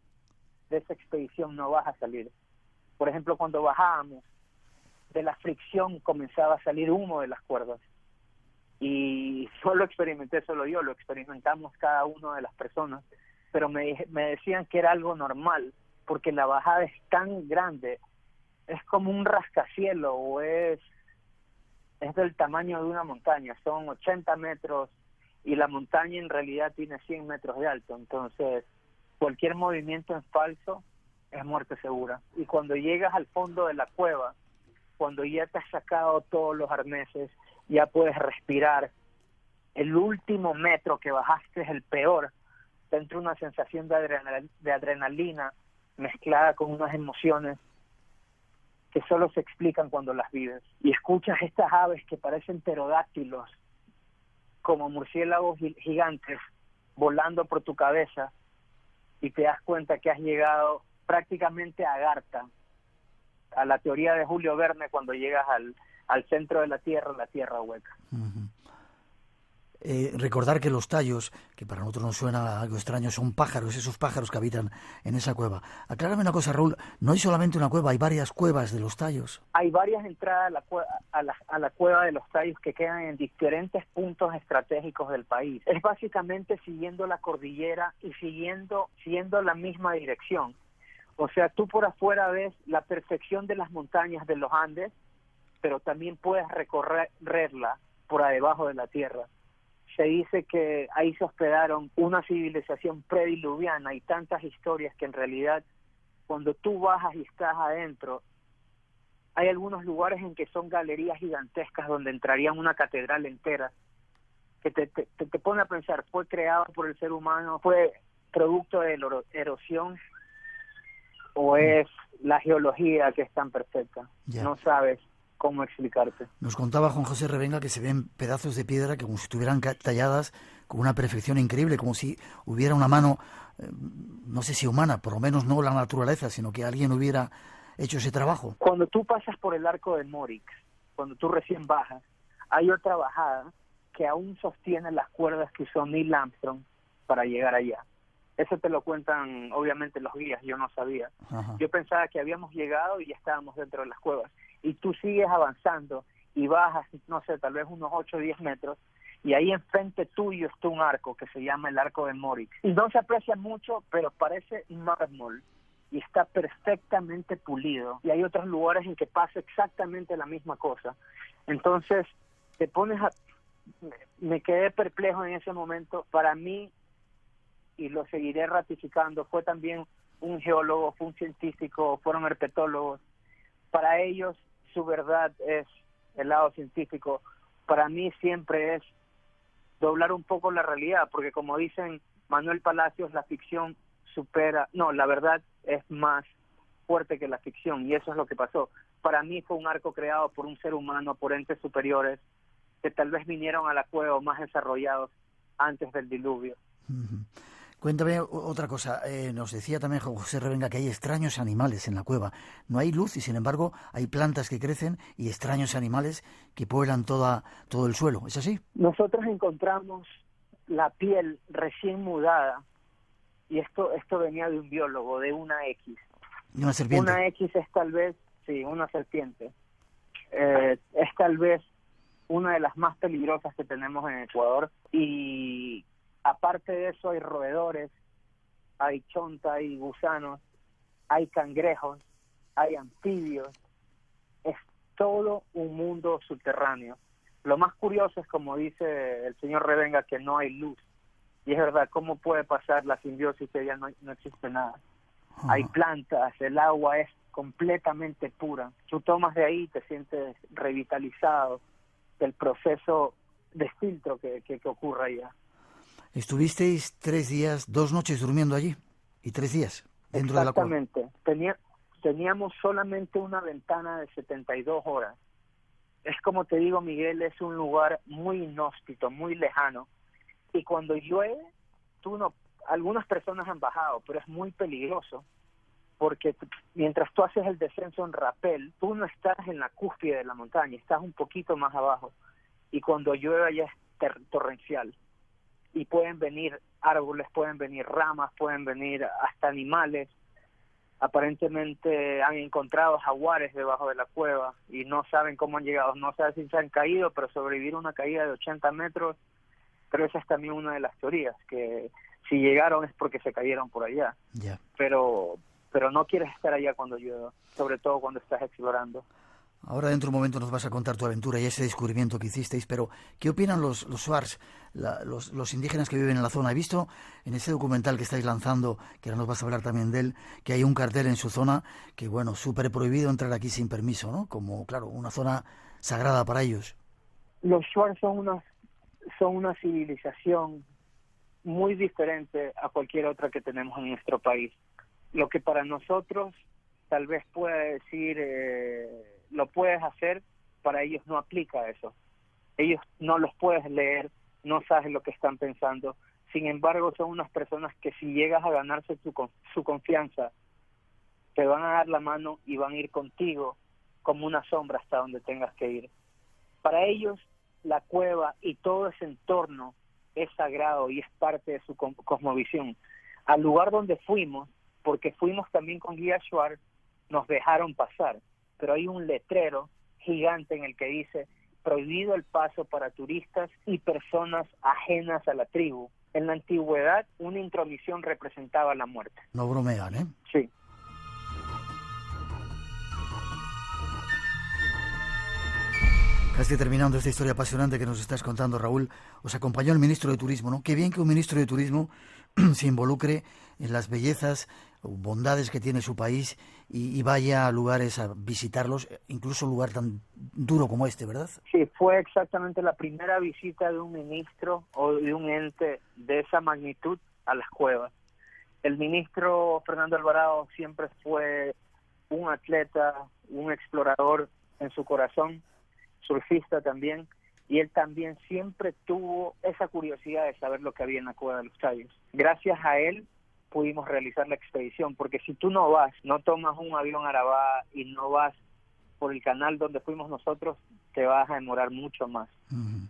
de esa expedición no vas a salir. Por ejemplo, cuando bajábamos, de la fricción comenzaba a salir humo de las cuerdas. Y no lo experimenté solo yo, lo experimentamos cada una de las personas. Pero me decían que era algo normal, porque la bajada es tan grande, es como un rascacielos, o es del tamaño de una montaña. Son 80 metros y la montaña en realidad tiene 100 metros de alto. Entonces, cualquier movimiento en falso es muerte segura. Y cuando llegas al fondo de la cueva, cuando ya te has sacado todos los arneses, ya puedes respirar, el último metro que bajaste es el peor, te entra una sensación de adrenalina mezclada con unas emociones que solo se explican cuando las vives. Y escuchas estas aves que parecen pterodáctilos, como murciélagos gigantes, volando por tu cabeza, y te das cuenta que has llegado prácticamente a Agartha, a la teoría de Julio Verne, cuando llegas al centro de la tierra hueca. Recordar que los tallos, que para nosotros nos suena algo extraño, son pájaros, esos pájaros que habitan en esa cueva. Aclárame una cosa, Raúl, no hay solamente una cueva, hay varias cuevas de los tallos. Hay varias entradas a la cueva de los tallos que quedan en diferentes puntos estratégicos del país. Es básicamente siguiendo la cordillera y siguiendo la misma dirección. O sea, tú por afuera ves la perfección de las montañas de los Andes, pero también puedes recorrerla por debajo de la tierra. Se dice que ahí se hospedaron una civilización prediluviana y tantas historias que en realidad cuando tú bajas y estás adentro, hay algunos lugares en que son galerías gigantescas donde entrarían una catedral entera, que te pone a pensar, ¿fue creado por el ser humano? ¿Fue producto de la erosión? ¿O es la geología que es tan perfecta? Ya. No sabes cómo explicarte. Nos contaba Juan José Revenga que se ven pedazos de piedra que como si estuvieran talladas con una perfección increíble, como si hubiera una mano, no sé si humana, por lo menos no la naturaleza, sino que alguien hubiera hecho ese trabajo. Cuando tú pasas por el arco de Morix, cuando tú recién bajas, hay otra bajada que aún sostiene las cuerdas que usó Neil Armstrong para llegar allá. Eso te lo cuentan obviamente los guías, yo no sabía. Ajá. Yo pensaba que habíamos llegado y ya estábamos dentro de las cuevas. Y tú sigues avanzando y bajas, no sé, tal vez unos 8 o 10 metros, y ahí enfrente tuyo está un arco que se llama el Arco de Morix. Y no se aprecia mucho, pero parece mármol y está perfectamente pulido. Y hay otros lugares en que pasa exactamente la misma cosa. Entonces, te pones a... Me quedé perplejo en ese momento. Para mí, y lo seguiré ratificando, fue también un geólogo, fue un científico, fueron herpetólogos. Para ellos su verdad es el lado científico. Para mí siempre es doblar un poco la realidad, porque como dicen Manuel Palacios, la ficción la verdad es más fuerte que la ficción, y eso es lo que pasó. Para mí fue un arco creado por un ser humano, por entes superiores, que tal vez vinieron a la cueva más desarrollados antes del diluvio. Cuéntame otra cosa. Nos decía también José Revenga que hay extraños animales en la cueva. No hay luz y, sin embargo, hay plantas que crecen y extraños animales que pueblan todo el suelo. ¿Es así? Nosotros encontramos la piel recién mudada, y esto venía de un biólogo, de una X. ¿De una serpiente? Una X es tal vez, sí, una serpiente. Es tal vez una de las más peligrosas que tenemos en Ecuador, y aparte de eso hay roedores, hay chonta, hay gusanos, hay cangrejos, hay anfibios. Es todo un mundo subterráneo. Lo más curioso es, como dice el señor Revenga, que no hay luz. Y es verdad, ¿cómo puede pasar la simbiosis que ya no existe nada? Hay plantas, el agua es completamente pura. Tú tomas de ahí y te sientes revitalizado del proceso de filtro que ocurre allá. Estuvisteis 3 días, 2 noches durmiendo allí, y 3 días dentro de la cueva. Exactamente. Teníamos solamente una ventana de 72 horas. Es como te digo, Miguel, es un lugar muy inhóspito, muy lejano. Y cuando llueve, algunas personas han bajado, pero es muy peligroso, porque mientras tú haces el descenso en rapel, tú no estás en la cúspide de la montaña, estás un poquito más abajo. Y cuando llueve ya es torrencial. Y pueden venir árboles, pueden venir ramas, pueden venir hasta animales. Aparentemente han encontrado jaguares debajo de la cueva y no saben cómo han llegado, no saben si se han caído, pero sobrevivir una caída de 80 metros, pero esa es también una de las teorías, que si llegaron es porque se cayeron por allá. Yeah. Pero no quieres estar allá cuando llueva, sobre todo cuando estás explorando. Ahora dentro de un momento nos vas a contar tu aventura y ese descubrimiento que hicisteis, pero ¿qué opinan los Shuars, los indígenas que viven en la zona? He visto en ese documental que estáis lanzando, que ahora nos vas a hablar también de él, que hay un cartel en su zona que, bueno, súper prohibido entrar aquí sin permiso, ¿no? Como, claro, una zona sagrada para ellos. Los Shuars son una civilización muy diferente a cualquier otra que tenemos en nuestro país. Lo que para nosotros tal vez pueda decir... lo puedes hacer, para ellos no aplica eso. Ellos no los puedes leer, no sabes lo que están pensando. Sin embargo, son unas personas que si llegas a ganarse su confianza, te van a dar la mano y van a ir contigo como una sombra hasta donde tengas que ir. Para ellos, la cueva y todo ese entorno es sagrado y es parte de su cosmovisión. Al lugar donde fuimos, porque fuimos también con guía Shuar, nos dejaron pasar. Pero hay un letrero gigante en el que dice: prohibido el paso para turistas y personas ajenas a la tribu. En la antigüedad, una intromisión representaba la muerte. No bromean, ¿eh? Sí. Casi terminando esta historia apasionante que nos estás contando, Raúl, os acompañó el ministro de Turismo, ¿no? Qué bien que un ministro de Turismo se involucre en las bellezas o bondades que tiene su país y vaya a lugares a visitarlos, incluso un lugar tan duro como este, ¿verdad? Sí, fue exactamente la primera visita de un ministro o de un ente de esa magnitud a las cuevas. El ministro Fernando Alvarado siempre fue un atleta, un explorador en su corazón, surfista también, y él también siempre tuvo esa curiosidad de saber lo que había en la Cueva de los Tallos. Gracias a él pudimos realizar la expedición, porque si tú no vas, no tomas un avión Arabá y no vas por el canal donde fuimos nosotros, te vas a demorar mucho más.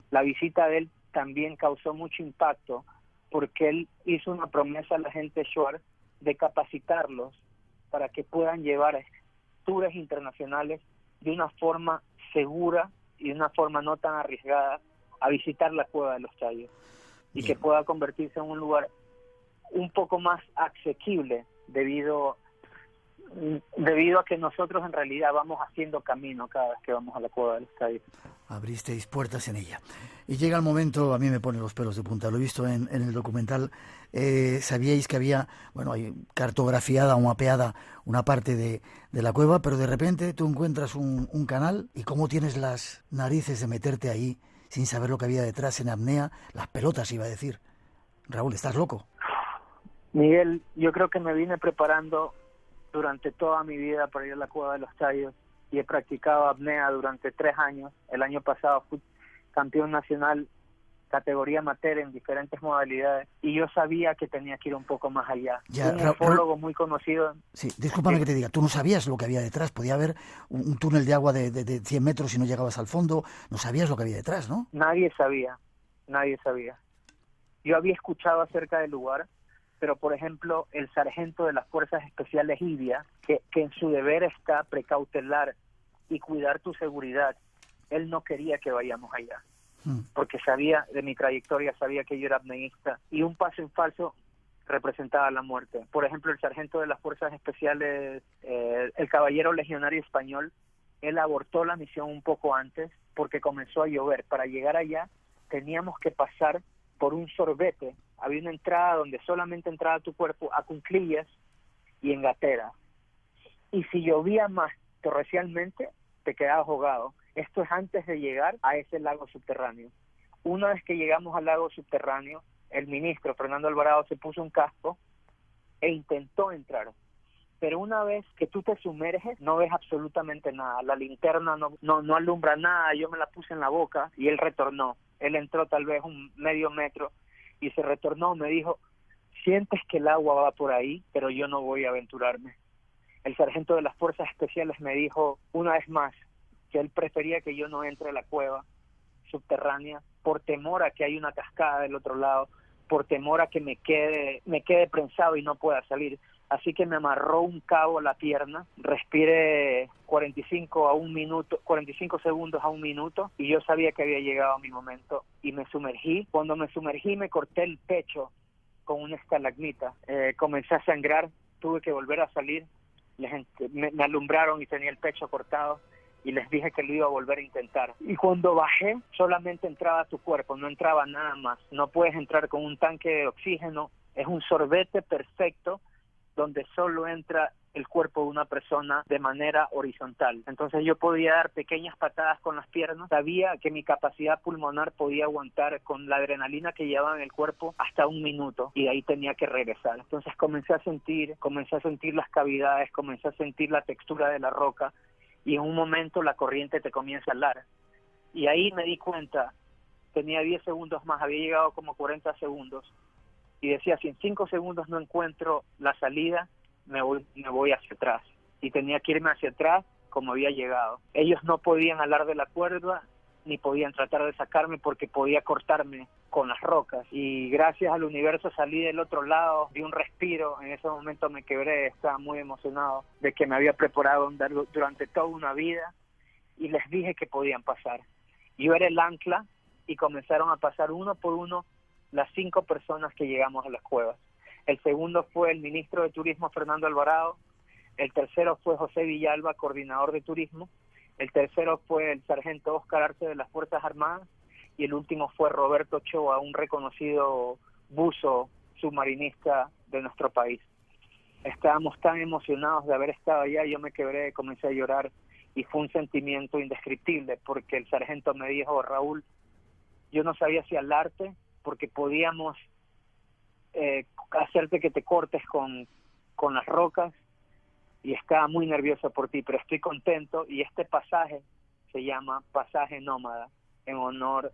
La visita de él también causó mucho impacto, porque él hizo una promesa a la gente Shuar de capacitarlos para que puedan llevar tours internacionales de una forma segura y de una forma no tan arriesgada a visitar la Cueva de los Tallos, y que pueda convertirse en un lugar un poco más asequible debido a que nosotros en realidad vamos haciendo camino cada vez que vamos a la Cueva de los Tallos. Abristeis puertas en ella. Y llega el momento, a mí me pone los pelos de punta, lo he visto en el documental, sabíais que había, bueno, hay cartografiada o mapeada una parte de la cueva, pero de repente tú encuentras un canal y cómo tienes las narices de meterte ahí sin saber lo que había detrás, en apnea, las pelotas iba a decir. Raúl, ¿estás loco? Miguel, yo creo que me vine preparando durante toda mi vida para ir a la Cueva de los Tallos y he practicado apnea durante 3 años. El año pasado fui campeón nacional categoría amateur en diferentes modalidades y yo sabía que tenía que ir un poco más allá. Ya, un ufólogo muy conocido. Sí, discúlpame que te diga, tú no sabías lo que había detrás, podía haber un túnel de agua de 100 metros y no llegabas al fondo, no sabías lo que había detrás, ¿no? Nadie sabía. Yo había escuchado acerca del lugar, pero por ejemplo el sargento de las Fuerzas Especiales Libia, que en su deber está precautelar y cuidar tu seguridad, él no quería que vayamos allá. Porque sabía de mi trayectoria, sabía que yo era apneísta y un paso en falso representaba la muerte. Por ejemplo, el sargento de las Fuerzas Especiales, el caballero legionario español, él abortó la misión un poco antes porque comenzó a llover. Para llegar allá teníamos que pasar por un sorbete. Había una entrada donde solamente entraba tu cuerpo a cuclillas y en gatera. Y si llovía más torrencialmente, te quedabas ahogado. Esto es antes de llegar a ese lago subterráneo. Una vez que llegamos al lago subterráneo, el ministro Fernando Alvarado se puso un casco e intentó entrar. Pero una vez que tú te sumerges, no ves absolutamente nada. La linterna no alumbra nada. Yo me la puse en la boca y él retornó. Él entró tal vez un medio metro y se retornó. Me dijo, sientes que el agua va por ahí, pero yo no voy a aventurarme. El sargento de las Fuerzas Especiales me dijo una vez más que él prefería que yo no entre a la cueva subterránea por temor a que hay una cascada del otro lado, por temor a que me quede prensado y no pueda salir. Así que me amarró un cabo a la pierna, respiré 45 segundos a un minuto y yo sabía que había llegado mi momento y me sumergí. Cuando me sumergí me corté el pecho con una estalagmita, comencé a sangrar, tuve que volver a salir, me alumbraron y tenía el pecho cortado y les dije que lo iba a volver a intentar. Y cuando bajé, solamente entraba tu cuerpo, no entraba nada más. No puedes entrar con un tanque de oxígeno, es un sorbete perfecto donde solo entra el cuerpo de una persona de manera horizontal. Entonces yo podía dar pequeñas patadas con las piernas, sabía que mi capacidad pulmonar podía aguantar con la adrenalina que llevaba en el cuerpo hasta 1 minuto y de ahí tenía que regresar. Entonces comencé a sentir las cavidades, comencé a sentir la textura de la roca y en un momento la corriente te comienza a helar. Y ahí me di cuenta, tenía 10 segundos más, había llegado como 40 segundos y decía, si en 5 segundos no encuentro la salida, me voy hacia atrás. Y tenía que irme hacia atrás como había llegado. Ellos no podían alar de la cuerda ni podían tratar de sacarme porque podía cortarme con las rocas. Y gracias al universo salí del otro lado, di un respiro. En ese momento me quebré, estaba muy emocionado de que me había preparado durante toda una vida y les dije que podían pasar. Yo era el ancla y comenzaron a pasar uno por uno las 5 personas que llegamos a las cuevas. El segundo fue el ministro de Turismo, Fernando Alvarado. El tercero fue José Villalba, coordinador de turismo. El tercero fue el sargento Óscar Arce de las Fuerzas Armadas. Y el último fue Roberto Ochoa, un reconocido buzo submarinista de nuestro país. Estábamos tan emocionados de haber estado allá, yo me quebré, comencé a llorar y fue un sentimiento indescriptible porque el sargento me dijo, Raúl, yo no sabía si alarte porque podíamos hacerte que te cortes con las rocas y estaba muy nervioso por ti, pero estoy contento y este pasaje se llama Pasaje Nómada en honor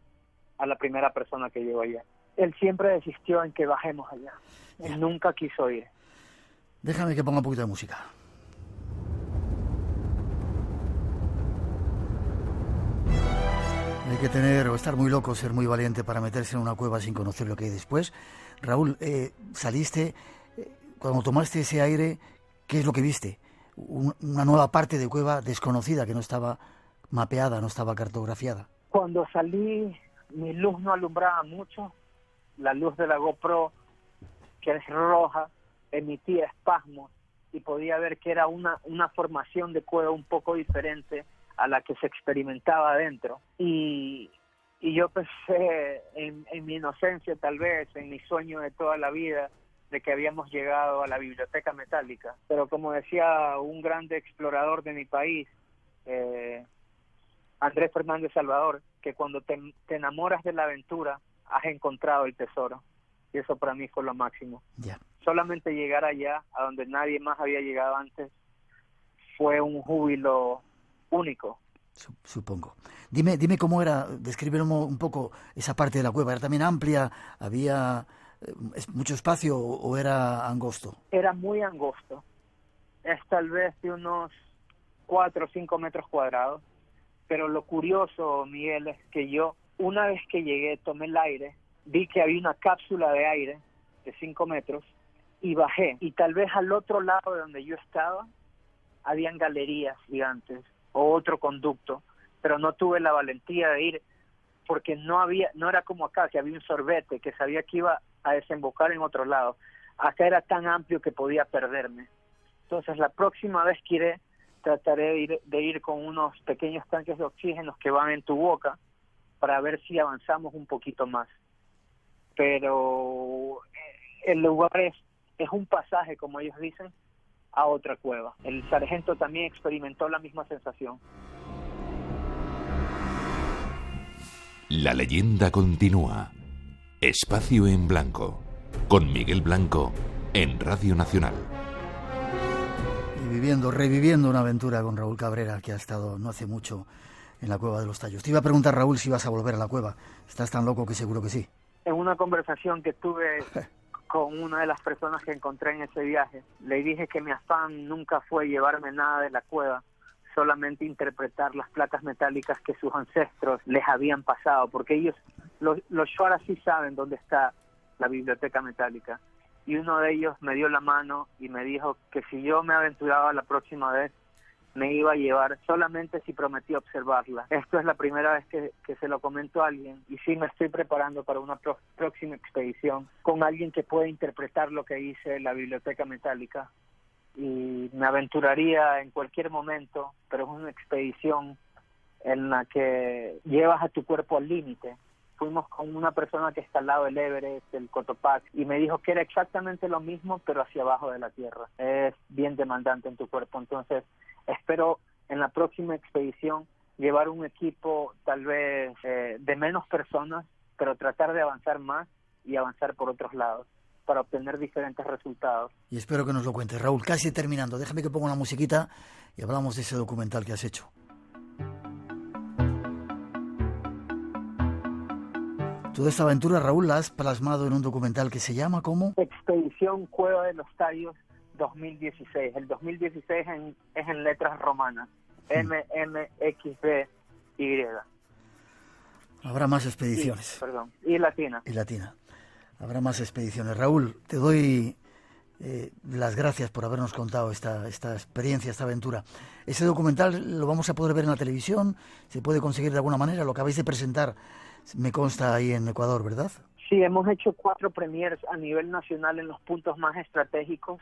a la primera persona que llegó allá. Él siempre desistió en que bajemos allá. Él nunca quiso ir. Déjame que ponga un poquito de música. Hay que tener o estar muy loco, ser muy valiente para meterse en una cueva sin conocer lo que hay después. Raúl, saliste, cuando tomaste ese aire, ¿qué es lo que viste? Una nueva parte de cueva desconocida que no estaba mapeada, no estaba cartografiada. Cuando salí, mi luz no alumbraba mucho. La luz de la GoPro, que es roja, emitía espasmos y podía ver que era una formación de cueva un poco diferente a la que se experimentaba adentro. Y yo pensé en mi inocencia, tal vez, en mi sueño de toda la vida, de que habíamos llegado a la biblioteca metálica. Pero como decía un grande explorador de mi país, Andrés Fernández Salvador, que cuando te enamoras de la aventura, has encontrado el tesoro. Y eso para mí fue lo máximo. Ya. solamente llegar allá, a donde nadie más había llegado antes, fue un júbilo único. Supongo. Dime cómo era, descríbeme un poco esa parte de la cueva. ¿Era también amplia? ¿Había mucho espacio o era angosto? Era muy angosto. Es tal vez de unos 4 o 5 metros cuadrados. Pero lo curioso, Miguel, es que yo, una vez que llegué, tomé el aire, vi que había una cápsula de aire de 5 metros y bajé. Y tal vez al otro lado de donde yo estaba, habían galerías gigantes o otro conducto, pero no tuve la valentía de ir porque no era como acá, que había un sorbete, que sabía que iba a desembocar en otro lado. Acá era tan amplio que podía perderme. Entonces la próxima vez que iré, trataré de ir con unos pequeños tanques de oxígeno que van en tu boca para ver si avanzamos un poquito más. Pero el lugar es un pasaje, como ellos dicen, a otra cueva. El sargento también experimentó la misma sensación. La leyenda continúa. Espacio en Blanco, con Miguel Blanco, en Radio Nacional. Y reviviendo una aventura con Raúl Cabrera, que ha estado no hace mucho en la Cueva de los Tallos. Te iba a preguntar, Raúl, si vas a volver a la cueva. Estás tan loco que seguro que sí. En una conversación que tuve con una de las personas que encontré en ese viaje, le dije que mi afán nunca fue llevarme nada de la cueva, solamente interpretar las placas metálicas que sus ancestros les habían pasado, porque ellos, los Shuar sí saben dónde está la biblioteca metálica. Y uno de ellos me dio la mano y me dijo que si yo me aventuraba la próxima vez, me iba a llevar solamente si prometía observarla. Esto es la primera vez que se lo comento a alguien, y sí me estoy preparando para una próxima expedición con alguien que pueda interpretar lo que hice en la biblioteca metálica. Y me aventuraría en cualquier momento, pero es una expedición en la que llevas a tu cuerpo al límite. Fuimos con una persona que escalaba el Everest, el Cotopaxi, y me dijo que era exactamente lo mismo, pero hacia abajo de la tierra. Es bien demandante en tu cuerpo. Entonces, espero en la próxima expedición llevar un equipo tal vez de menos personas, pero tratar de avanzar más y avanzar por otros lados para obtener diferentes resultados. Y espero que nos lo cuentes. Raúl, casi terminando, déjame que ponga una musiquita y hablamos de ese documental que has hecho. Toda esta aventura, Raúl, la has plasmado en un documental que se llama ¿cómo? Expedición Cueva de los Tallos 2016. El 2016 es en letras romanas. MMXBY. Habrá más expediciones. Sí, perdón. Y latina. Habrá más expediciones. Raúl, te doy las gracias por habernos contado esta experiencia, esta aventura. Ese documental lo vamos a poder ver en la televisión, se puede conseguir de alguna manera, lo acabáis de presentar, me consta, ahí en Ecuador, ¿verdad? Sí, hemos hecho 4 premieres a nivel nacional en los puntos más estratégicos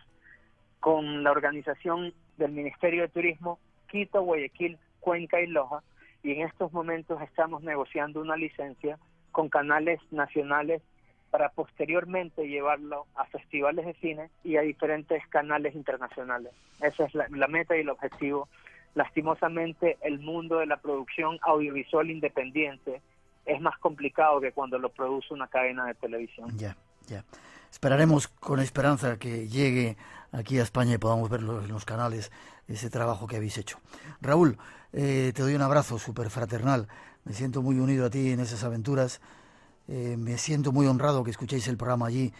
con la organización del Ministerio de Turismo, Quito, Guayaquil, Cuenca y Loja, y en estos momentos estamos negociando una licencia con canales nacionales para posteriormente llevarlo a festivales de cine y a diferentes canales internacionales. Esa es la meta y el objetivo. Lastimosamente, el mundo de la producción audiovisual independiente es más complicado que cuando lo produce una cadena de televisión. Ya. Esperaremos con esperanza que llegue aquí a España y podamos verlo en los canales, ese trabajo que habéis hecho. Raúl, te doy un abrazo súper fraternal. Me siento muy unido a ti en esas aventuras. Me siento muy honrado que escuchéis el programa allí,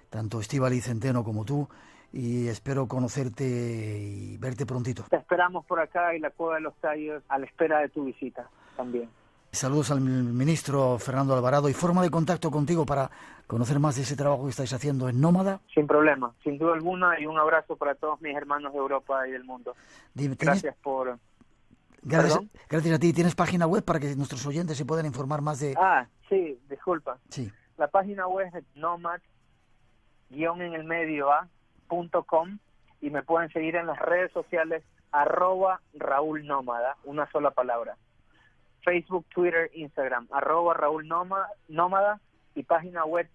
tanto Estíbaliz Centeno como tú, y espero conocerte y verte prontito. Te esperamos por acá y la Cueva de los Tallos a la espera de tu visita también. Saludos al ministro Fernando Alvarado y forma de contacto contigo para conocer más de ese trabajo que estáis haciendo en Nómada. Sin problema, sin duda alguna, y un abrazo para todos mis hermanos de Europa y del mundo. Gracias por... Gracias a ti. ¿Tienes página web para que nuestros oyentes se puedan informar más de...? Sí, disculpa. Sí. La página web es nomad-a.com y me pueden seguir en las redes sociales @Raúl Nómada, una sola palabra. Facebook, Twitter, Instagram, @Raúl Nómada y página web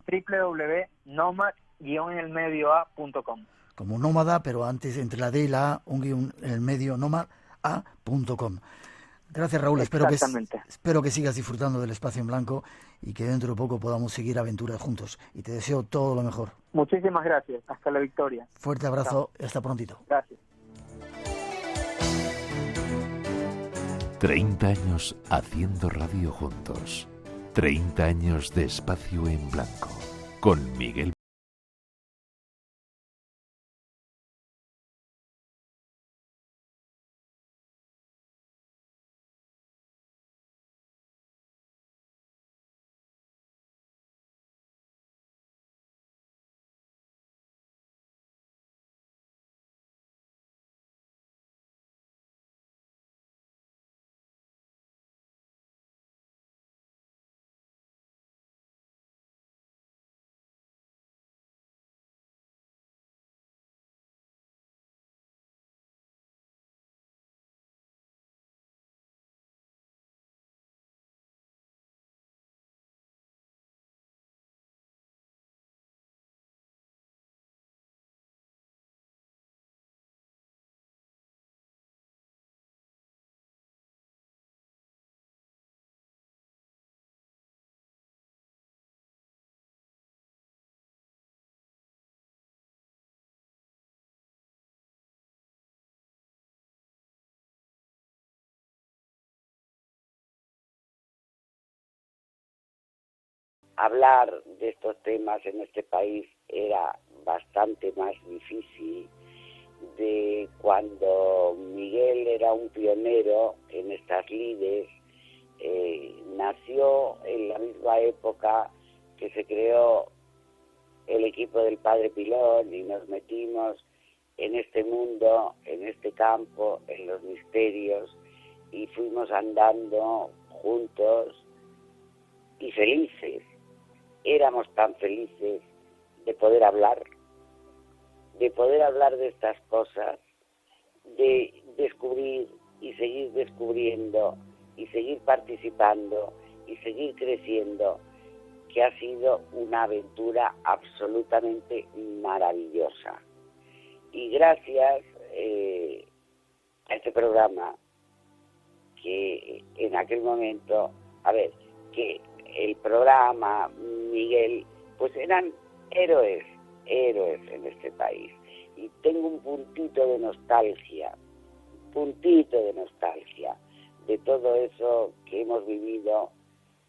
www.nomad-a.com. Como nómada, pero antes entre la D y la A, un guión en el medio, nomad.a.com. Gracias, Raúl. Espero que sigas disfrutando del espacio en blanco y que dentro de poco podamos seguir aventuras juntos. Y te deseo todo lo mejor. Muchísimas gracias. Hasta la victoria. Fuerte abrazo y hasta prontito. Gracias. 30 años haciendo radio juntos. 30 años de espacio en blanco. Con Miguel. Hablar de estos temas en este país era bastante más difícil de cuando Miguel era un pionero en estas lides. Nació en la misma época que se creó el equipo del Padre Pilón y nos metimos en este mundo, en este campo, en los misterios, y fuimos andando juntos y felices. Éramos tan felices de poder hablar de estas cosas, de descubrir y seguir descubriendo y seguir participando y seguir creciendo, que ha sido una aventura absolutamente maravillosa. Y gracias a este programa, que en aquel momento, que el programa, Miguel, pues eran héroes en este país. Y tengo un puntito de nostalgia de todo eso que hemos vivido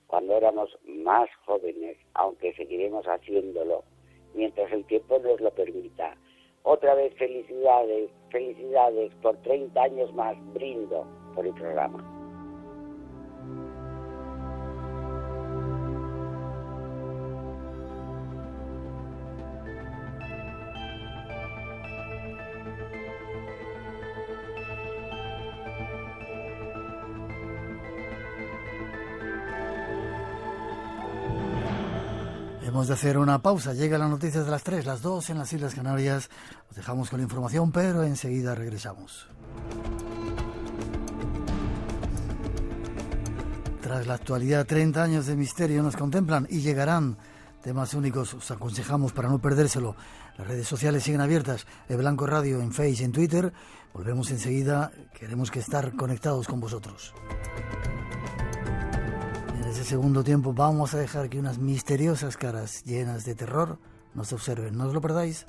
cuando éramos más jóvenes, aunque seguiremos haciéndolo mientras el tiempo nos lo permita. Otra vez felicidades por 30 años más, brindo por el programa. Hemos de hacer una pausa. Llegan las noticias de las 3, las 2 en las Islas Canarias. Os dejamos con la información, pero enseguida regresamos. Tras la actualidad, 30 años de misterio nos contemplan y llegarán temas únicos. Os aconsejamos para no perdérselo. Las redes sociales siguen abiertas. El Blanco Radio en Facebook y en Twitter. Volvemos enseguida. Queremos estar conectados con vosotros. En ese segundo tiempo vamos a dejar que unas misteriosas caras llenas de terror nos observen. No os lo perdáis.